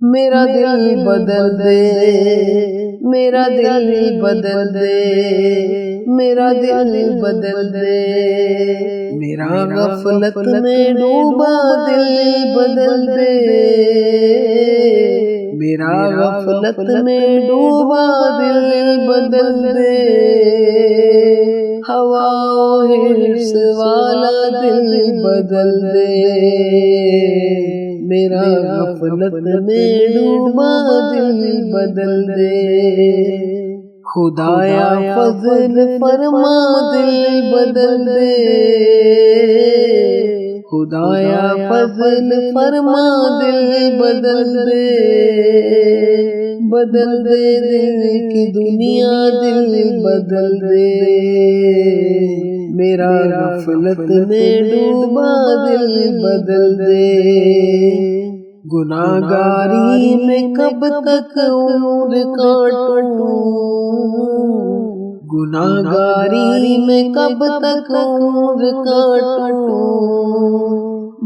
मेरा दिल बदल दे, मेरा दिल बदल दे, मेरा दिल बदल दे, मेरा गफलत में डूबा दिल बदल दे, मेरा गफलत में डूबा दिल बदल दे, हवा हिर्स वाला दिल बदल दे, मेरा गफलत में डूबा दिल बदल दे, खुदाया फज़ल फरमा दिल बदल दे, खुदाया फज़ल फरमा दिल बदल दे, बदल दे दिल की दुनिया दिल बदल दे, मेरा गफलत में डूबा दिल बदल दे, गुनाहगारी में कब तक उम्र काटूं, गुनाहगारी में कब तक उम्र काटूं,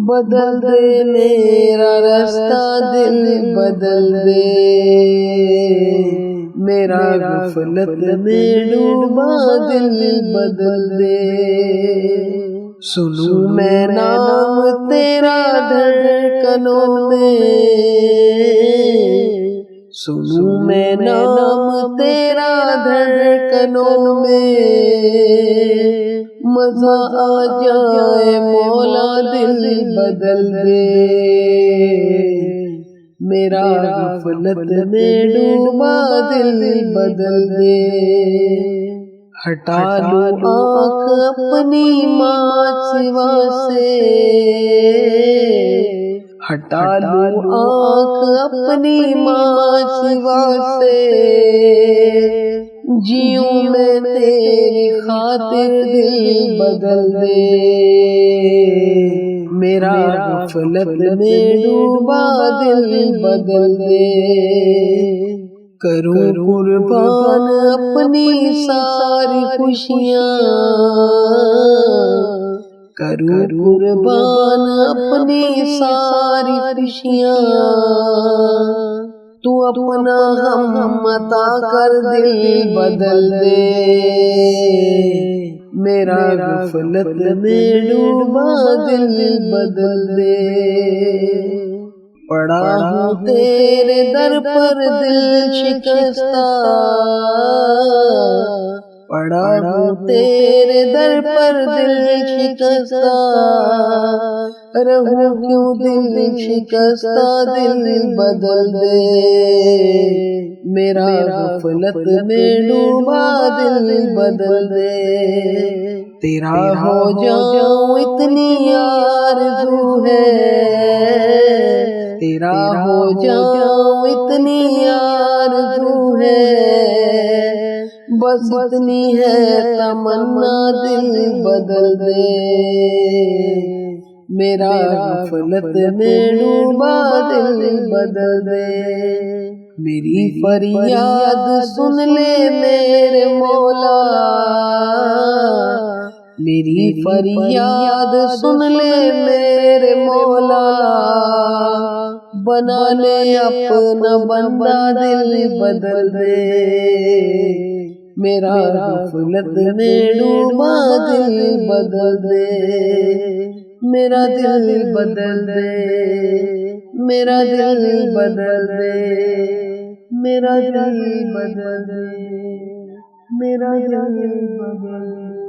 बदल दे मेरा रास्ता दिल बदल दे, मेरा गफलत में डूबा दिल बदल दे, सुनूं मैं नाम तेरा धड़कनों में, सुनूं मैं नाम तेरा धड़कनों में, मज़ा आ जाए मौला दिल बदल दे, मेरा गफलत में डूबा दिल बदल दे, हटा लूं आँख अपनी माँ सिवा से, हटा लूं आँख अपनी माँ सिवा से, जीऊं मैं तेरी खातिर दिल बदल दे, मेरा गफलत में डूबा दिल बदल दे, करूं कुर्बान अपनी सारी खुशियाँ, करूं कुर्बान अपनी सारी खुशियाँ, तू अपना गम अता कर दिल बदल दे, मेरा गफलत में डूबा दिल बदल दे, पड़ा हूँ तेरे दर पर दिल शिकस्ता, पड़ा हूँ तेरे दर पर दिल शिकस्ता, रहूं क्यों दिल शिकस्ता दिल बदल दे, मेरा गफलत में डूबा दिल बदल दे, तेरा हो जाऊं इतनी आरज़ू है, तेरा हो जाऊं इतनी आरज़ू है, बस इतनी है तमन्ना दिल बदल दे, मेरा गफलत में डूबा दिल बदल दे, मेरी फरियाद सुन ले मेरे मौला, मेरी फरियाद सुन ले मेरे मौला, बना ले अपना बंदा दिल बदल दे, मेरा गफलत में डूबा दिल बदल दे, मेरा दिल बदल दे, मेरा दिल बदल दे, मेरा दिल बदल दे, मेरा दिल बदल दे।